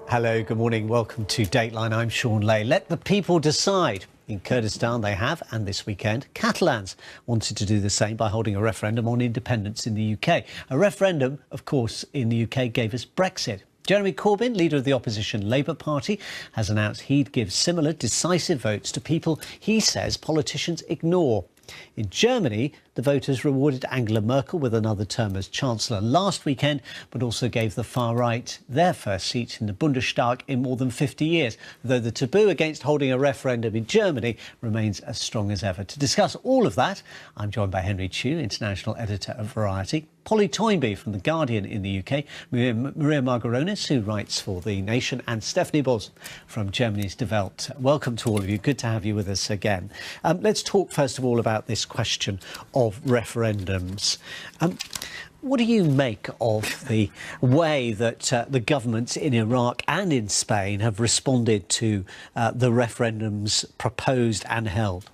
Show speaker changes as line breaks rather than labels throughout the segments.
Hello, good morning. Welcome to Dateline. I'm Sean Lay. Let the people decide. In Kurdistan, they have, and this weekend, Catalans wanted to do the same by holding a referendum on independence in the UK. A referendum, of course, in the UK gave us Brexit. Jeremy Corbyn, leader of the opposition Labour Party, has announced he'd give similar decisive votes to people he says politicians ignore. In Germany, the voters rewarded Angela Merkel with another term as Chancellor last weekend, but also gave the far right their first seat in the Bundestag in more than 50 years, though the taboo against holding a referendum in Germany remains as strong as ever. To discuss all of that, I'm joined by Henry Chu, international editor of Variety, Polly Toynbee from The Guardian in the UK, Maria Margaronis, who writes for The Nation, and Stephanie Bos from Germany's Die Welt. Welcome to all of you. Good to have you with us again. Let's talk first of all about this question of referendums. What do you make of the way that the governments in Iraq and in Spain have responded to the referendums proposed and held?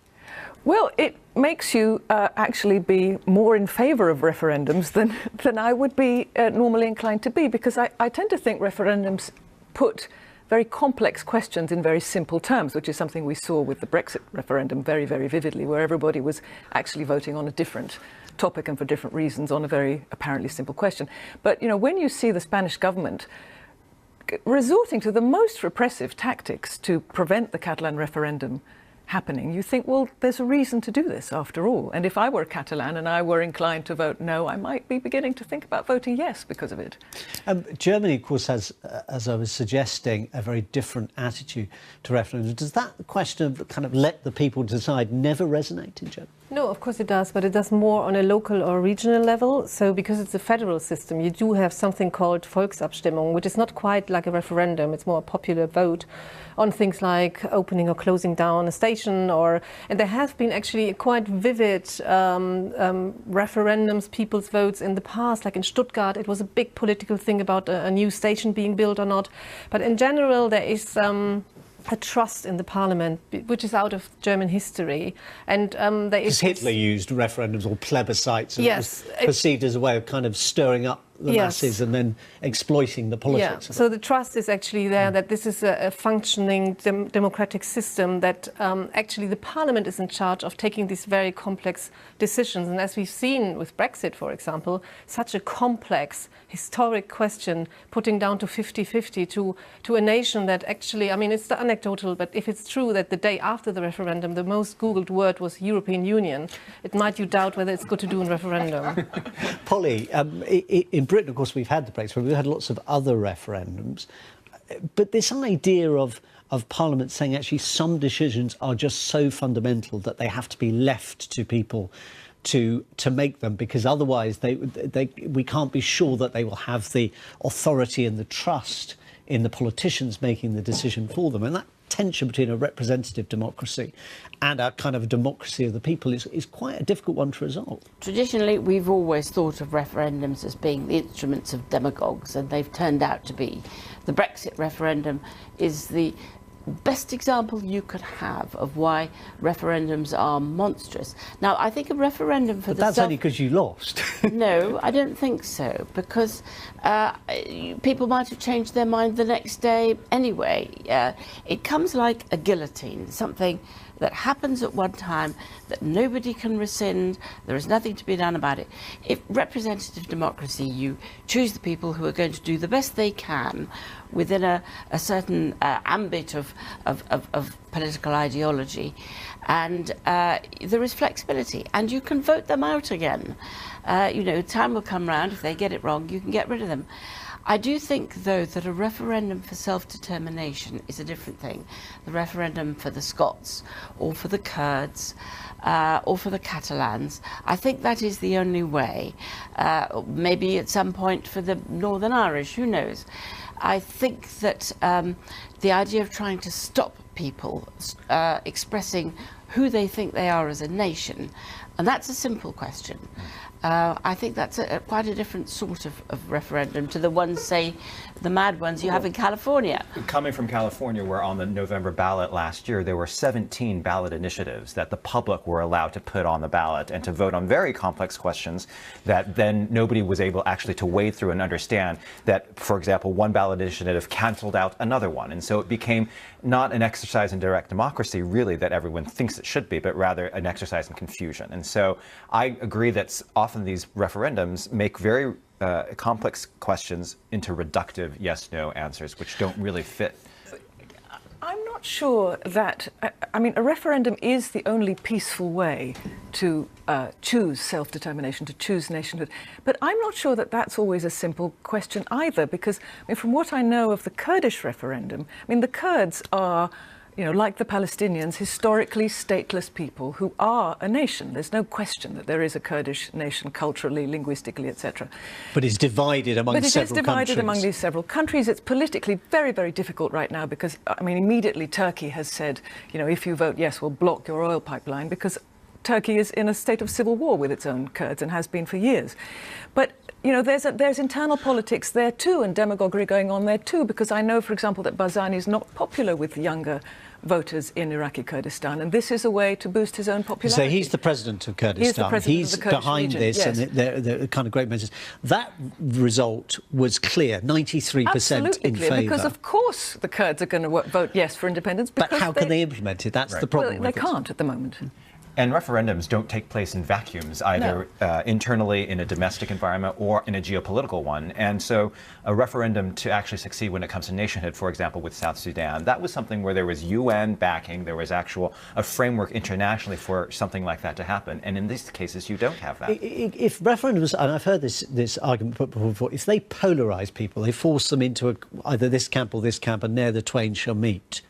Well, it makes you actually be more in favour of referendums than I would be normally inclined to be, because I tend to think referendums put very complex questions in very simple terms, which is something we saw with the Brexit referendum very, very vividly, where everybody was actually voting on a different topic and for different reasons on a very apparently simple question. But, you know, when you see the Spanish government resorting to the most repressive tactics to prevent the Catalan referendum happening, you think, well, there's a reason to do this after all. And if I were a Catalan and I were inclined to vote no, I might be beginning to think about voting yes because of it.
Germany, of course, has, as I was suggesting, a very different attitude to referendums. Does that question of kind of let the people decide never resonate in Germany?
No, of course it does, but it does more on a local or regional level. So because it's a federal system, you do have something called Volksabstimmung, which is not quite like a referendum. It's more a popular vote on things like opening or closing down a station, and there have been actually quite vivid referendums, people's votes in the past, like in Stuttgart. It was a big political thing about a new station being built or not. But in general, there is a trust in the parliament, which is out of German history. And there is...
Because Hitler used referendums or plebiscites, and yes, it was perceived as a way of kind of stirring up the masses and then exploiting the politics.
Yeah. So the trust is actually there that this is a functioning democratic system, that actually the parliament is in charge of taking these very complex decisions. And as we've seen with Brexit, for example, such a complex historic question putting down to 50-50 to a nation that actually, I mean, it's anecdotal, but if it's true that the day after the referendum the most Googled word was European Union, it might you doubt whether it's good to do a referendum.
Polly, in Britain, of course, we've had the Brexit, we've had lots of other referendums, but this idea of Parliament saying actually some decisions are just so fundamental that they have to be left to people to make them, because otherwise we can't be sure that they will have the authority and the trust in the politicians making the decision for them. And that tension between a representative democracy and a kind of democracy of the people is quite a difficult one to resolve.
Traditionally, we've always thought of referendums as being the instruments of demagogues, and they've turned out to be. The Brexit referendum is the best example you could have of why referendums are monstrous. Now, I think a referendum for
that's only because you lost.
No, I don't think so, because people might have changed their mind the next day anyway. It comes like a guillotine, something that happens at one time that nobody can rescind. There is nothing to be done about it. If representative democracy, you choose the people who are going to do the best they can within a certain ambit of political ideology, and there is flexibility, and you can vote them out again. You know, time will come round. If they get it wrong, you can get rid of them. I do think, though, that a referendum for self-determination is a different thing. The referendum for the Scots or for the Kurds or for the Catalans, I think that is the only way. Maybe at some point for the Northern Irish, who knows? I think that the idea of trying to stop people expressing who they think they are as a nation, and that's a simple question, I think that's quite a different sort of referendum to the ones, say, the mad ones you have in California.
Coming from California, where on the November ballot last year, there were 17 ballot initiatives that the public were allowed to put on the ballot and to vote on very complex questions that then nobody was able actually to wade through and understand that, for example, one ballot initiative canceled out another one. And so it became not an exercise in direct democracy, really, that everyone thinks it should be, but rather an exercise in confusion. And so I agree that often these referendums make very complex questions into reductive yes-no answers, which don't really fit.
I'm not sure that, I mean, a referendum is the only peaceful way to choose self-determination, to choose nationhood. But I'm not sure that that's always a simple question either, because I mean, from what I know of the Kurdish referendum, I mean, the Kurds are, you know, like the Palestinians, historically stateless people who are a nation. There's no question that there is a Kurdish nation culturally, linguistically, etc.
But it's divided among several countries. But it is divided
among these several countries. It's politically very, very difficult right now because, I mean, immediately Turkey has said, you know, if you vote yes, we'll block your oil pipeline, because Turkey is in a state of civil war with its own Kurds and has been for years. But you know, there's internal politics there too, and demagoguery going on there too, because I know, for example, that Barzani is not popular with younger voters in Iraqi Kurdistan, and this is a way to boost his own popularity.
So he's the president of Kurdistan. He's behind this, yes. And they're kind of great measures. That result was clear, 93% in favour.
Because of course the Kurds are going to vote yes for independence.
But how can they implement it? That's the problem.
Well, they can't at the moment.
And referendums don't take place in vacuums, either internally in a domestic environment or in a geopolitical one. And so a referendum to actually succeed when it comes to nationhood, for example, with South Sudan, that was something where there was UN backing, there was a framework internationally for something like that to happen. And in these cases, you don't have that.
If referendums, and I've heard this argument put before, if they polarise people, they force them into either this camp or this camp, and there the twain shall meet.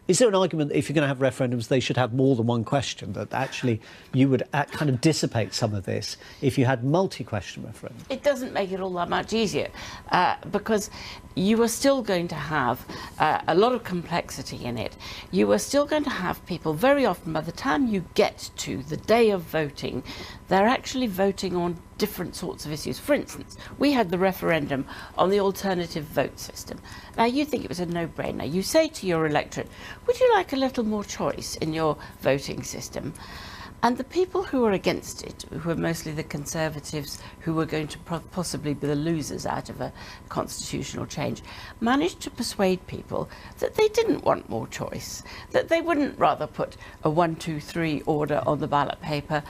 Is there an argument that if you're going to have referendums, they should have more than one question, that actually you would kind of dissipate some of this if you had multi-question referendums? It
doesn't make it all that much easier because you are still going to have a lot of complexity in it. You are still going to have people, very often by the time you get to the day of voting, they're actually voting on different sorts of issues. For instance, we had the referendum on the alternative vote system. Now, you think it was a no-brainer. You say to your electorate, would you like a little more choice in your voting system? And the people who are against it, who are mostly the Conservatives, who were going to possibly be the losers out of a constitutional change, managed to persuade people that they didn't want more choice, that they wouldn't rather put a 1, 2, 3 order on the ballot paper,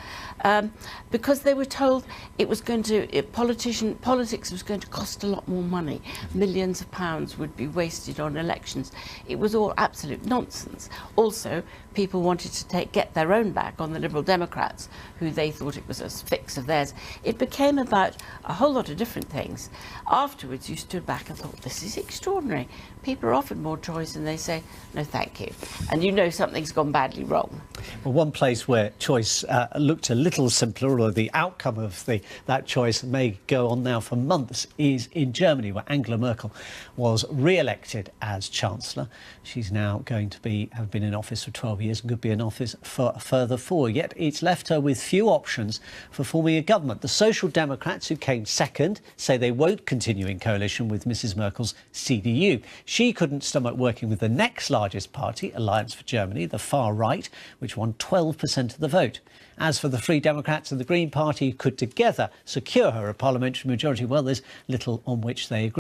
because they were told it was going to, politics was going to cost a lot more money. Millions of pounds would be wasted on elections. It was all absolute nonsense. Also, people wanted to get their own back on the Liberal Democrats, who they thought it was a fix of theirs. It became about a whole lot of different things. Afterwards, you stood back and thought, this is extraordinary. People are offered more choice and they say, no, thank you. And you know something's gone badly wrong.
Well, one place where choice looked a little simpler, or the outcome of that choice may go on now for months, is in Germany, where Angela Merkel was re-elected as Chancellor. She's now going to have been in office for 12 years and could be in office for a further 4. Yet it's left her with few options for forming a government. The Social Democrats, who came second, say they won't continue in coalition with Mrs Merkel's CDU. She couldn't stomach working with the next largest party, Alliance for Germany, the far right, which won 12% of the vote. As for the Free Democrats and the Green Party, who could together secure her a parliamentary majority, well, there's little on which they agree.